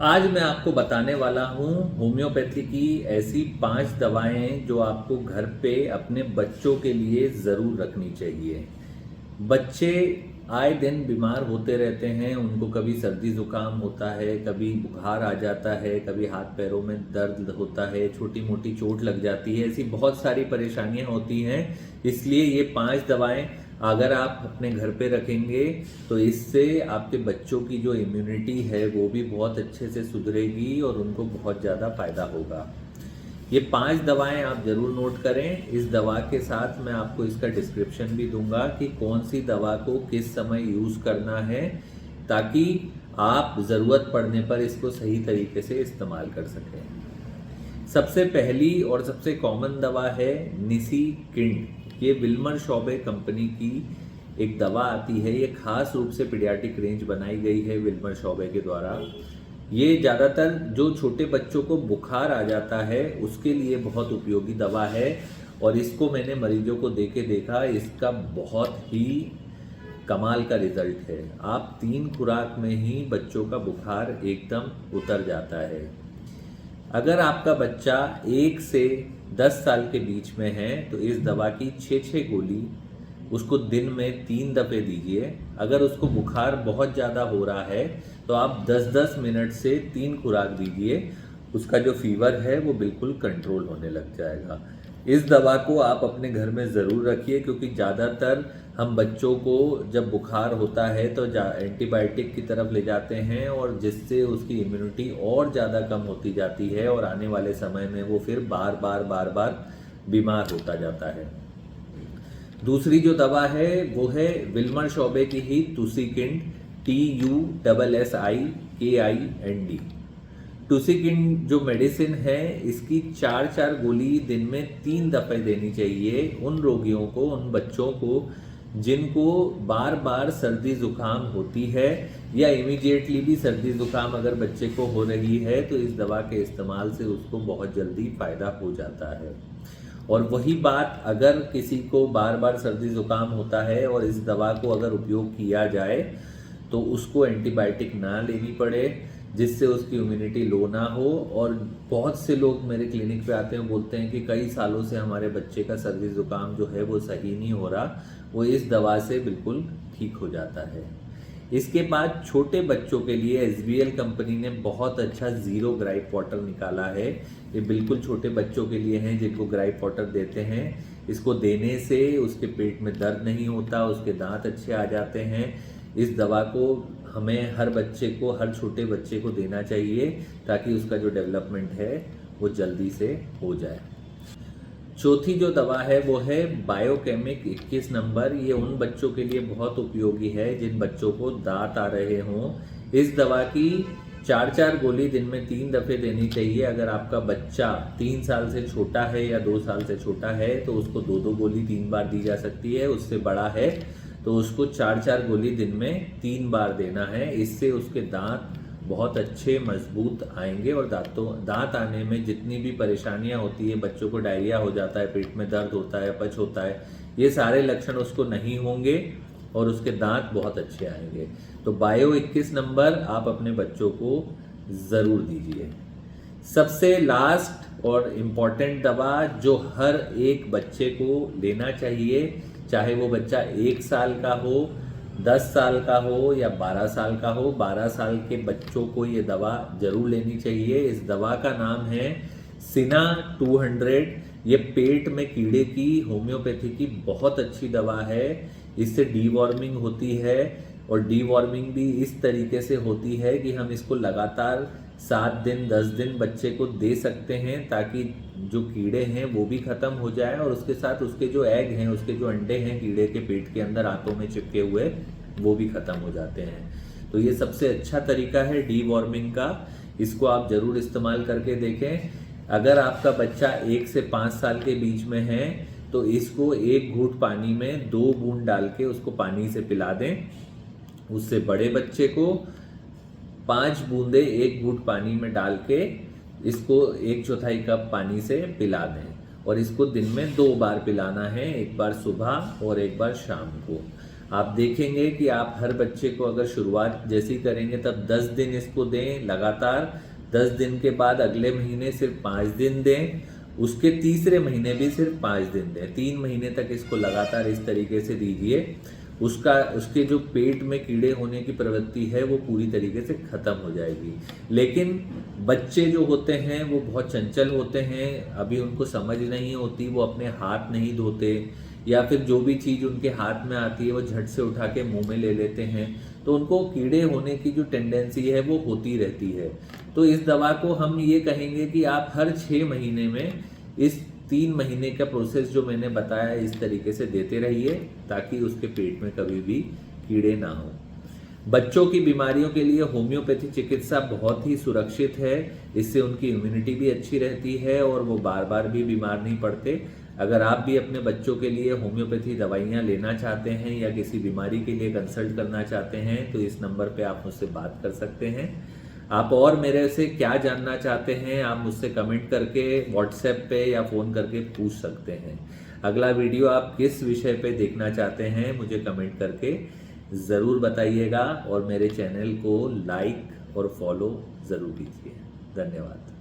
आज मैं आपको बताने वाला हूँ होम्योपैथी की ऐसी 5 दवाएं जो आपको घर पे अपने बच्चों के लिए ज़रूर रखनी चाहिए। बच्चे आए दिन बीमार होते रहते हैं, उनको कभी सर्दी ज़ुकाम होता है, कभी बुखार आ जाता है, कभी हाथ पैरों में दर्द होता है, छोटी मोटी चोट लग जाती है, ऐसी बहुत सारी परेशानियां होती हैं। इसलिए ये 5 दवाएं अगर आप अपने घर पे रखेंगे तो इससे आपके बच्चों की जो इम्यूनिटी है वो भी बहुत अच्छे से सुधरेगी और उनको बहुत ज़्यादा फायदा होगा। ये 5 दवाएं आप ज़रूर नोट करें। इस दवा के साथ मैं आपको इसका डिस्क्रिप्शन भी दूंगा कि कौन सी दवा को किस समय यूज़ करना है, ताकि आप ज़रूरत पड़ने पर इसको सही तरीके से इस्तेमाल कर सकें। सबसे पहली और सबसे कॉमन दवा है निसिकिंड। ये विल्मर शॉबे कंपनी की एक दवा आती है। ये खास रूप से पीडियाट्रिक रेंज बनाई गई है विल्मर शॉबे के द्वारा। ये ज़्यादातर जो छोटे बच्चों को बुखार आ जाता है उसके लिए बहुत उपयोगी दवा है, और इसको मैंने मरीजों को दे के देखा, इसका बहुत ही कमाल का रिजल्ट है। आप 3 खुराक में ही बच्चों का बुखार एकदम उतर जाता है। अगर आपका बच्चा 1 से 10 साल के बीच में है तो इस दवा की 6-6 गोली उसको दिन में 3 दफ़े दीजिए। अगर उसको बुखार बहुत ज़्यादा हो रहा है तो आप 10-10 मिनट से 3 खुराक दीजिए। उसका जो फीवर है वो बिल्कुल कंट्रोल होने लग जाएगा। इस दवा को आप अपने घर में ज़रूर रखिए, क्योंकि ज़्यादातर हम बच्चों को जब बुखार होता है तो एंटीबायोटिक की तरफ ले जाते हैं, और जिससे उसकी इम्यूनिटी और ज़्यादा कम होती जाती है और आने वाले समय में वो फिर बार बार बीमार होता जाता है। दूसरी जो दवा है वो है विल्मर शॉबे की ही टुसिकिंड, TUSSIKIND। टुसिकिंड जो मेडिसिन है इसकी 4-4 गोली दिन में 3 दफ़े देनी चाहिए उन रोगियों को, उन बच्चों को जिनको बार बार सर्दी जुकाम होती है, या इमीडिएटली भी सर्दी जुकाम अगर बच्चे को हो रही है तो इस दवा के इस्तेमाल से उसको बहुत जल्दी फ़ायदा हो जाता है। और वही बात अगर किसी को बार बार सर्दी जुकाम होता है और इस दवा को अगर उपयोग किया जाए तो उसको एंटीबायोटिक ना लेनी पड़े, जिससे उसकी इम्यूनिटी लो ना हो। और बहुत से लोग मेरे क्लिनिक पे आते हैं, बोलते हैं कि कई सालों से हमारे बच्चे का सर्दी ज़ुकाम जो है वो सही नहीं हो रहा, वो इस दवा से बिल्कुल ठीक हो जाता है। इसके बाद छोटे बच्चों के लिए SBL कंपनी ने बहुत अच्छा ज़ीरो ग्राइप वाटर निकाला है। ये बिल्कुल छोटे बच्चों के लिए हैं जिनको ग्राइप वाटर देते हैं। इसको देने से उसके पेट में दर्द नहीं होता, उसके दांत अच्छे आ जाते हैं। इस दवा को हमें हर बच्चे को, हर छोटे बच्चे को देना चाहिए, ताकि उसका जो डेवलपमेंट है वो जल्दी से हो जाए। चौथी जो दवा है वो है बायोकेमिक 21 नंबर। ये उन बच्चों के लिए बहुत उपयोगी है जिन बच्चों को दांत आ रहे हों। इस दवा की 4-4 गोली दिन में 3 दफ़े देनी चाहिए। अगर आपका बच्चा 3 साल से छोटा है या 2 साल से छोटा है तो उसको 2-2 गोली 3 बार दी जा सकती है। उससे बड़ा है तो उसको 4-4 गोली दिन में 3 बार देना है। इससे उसके दांत बहुत अच्छे मजबूत आएंगे, और दांत आने में जितनी भी परेशानियां होती है, बच्चों को डायरिया हो जाता है, पेट में दर्द होता है, अपच होता है, ये सारे लक्षण उसको नहीं होंगे और उसके दांत बहुत अच्छे आएंगे। तो बायो 21 नंबर आप अपने बच्चों को ज़रूर दीजिए। सबसे लास्ट और इम्पॉर्टेंट दवा जो हर एक बच्चे को लेना चाहिए, चाहे वो बच्चा 1 साल का हो, 10 साल का हो या 12 साल का हो, 12 साल के बच्चों को ये दवा जरूर लेनी चाहिए। इस दवा का नाम है सिना 200। ये पेट में कीड़े की होम्योपैथी की बहुत अच्छी दवा है। इससे डीवॉर्मिंग होती है, और डीवॉर्मिंग भी इस तरीके से होती है कि हम इसको लगातार 7 दिन 10 दिन बच्चे को दे सकते हैं, ताकि जो कीड़े हैं वो भी ख़त्म हो जाए, और उसके साथ उसके जो एग हैं, उसके जो अंडे हैं कीड़े के पेट के अंदर आंतों में चिपके हुए, वो भी ख़त्म हो जाते हैं। तो ये सबसे अच्छा तरीका है डीवॉर्मिंग का। इसको आप ज़रूर इस्तेमाल करके देखें। अगर आपका बच्चा 1 से 5 साल के बीच में है तो इसको 1 घूंट पानी में 2 बूंद डाल के उसको पानी से पिला दें। उससे बड़े बच्चे को 5 बूंदे 1 घूंट पानी में डाल के इसको 1/4 कप पानी से पिला दें, और इसको दिन में 2 बार पिलाना है, एक बार सुबह और एक बार शाम को। आप देखेंगे कि आप हर बच्चे को अगर शुरुआत जैसी करेंगे तब 10 दिन इसको दें लगातार, 10 दिन के बाद अगले महीने सिर्फ 5 दिन दें, उसके तीसरे महीने भी सिर्फ 5 दिन दें। 3 महीने तक इसको लगातार इस तरीके से दीजिए। उसके जो पेट में कीड़े होने की प्रवृत्ति है वो पूरी तरीके से ख़त्म हो जाएगी। लेकिन बच्चे जो होते हैं वो बहुत चंचल होते हैं, अभी उनको समझ नहीं होती, वो अपने हाथ नहीं धोते, या फिर जो भी चीज़ उनके हाथ में आती है वो झट से उठा के मुंह में ले लेते हैं, तो उनको कीड़े होने की जो टेंडेंसी है वो होती रहती है। तो इस दवा को हम ये कहेंगे कि आप हर 6 महीने में इस 3 महीने का प्रोसेस जो मैंने बताया इस तरीके से देते रहिए, ताकि उसके पेट में कभी भी कीड़े ना हो। बच्चों की बीमारियों के लिए होम्योपैथी चिकित्सा बहुत ही सुरक्षित है, इससे उनकी इम्यूनिटी भी अच्छी रहती है और वो बार बार भी बीमार नहीं पड़ते। अगर आप भी अपने बच्चों के लिए होम्योपैथी दवाइयाँ लेना चाहते हैं या किसी बीमारी के लिए कंसल्ट करना चाहते हैं तो इस नंबर पे आप मुझसे बात कर सकते हैं। आप और मेरे से क्या जानना चाहते हैं आप मुझसे कमेंट करके व्हाट्सएप पे या फ़ोन करके पूछ सकते हैं। अगला वीडियो आप किस विषय पे देखना चाहते हैं मुझे कमेंट करके ज़रूर बताइएगा, और मेरे चैनल को लाइक और फॉलो ज़रूर कीजिए। धन्यवाद।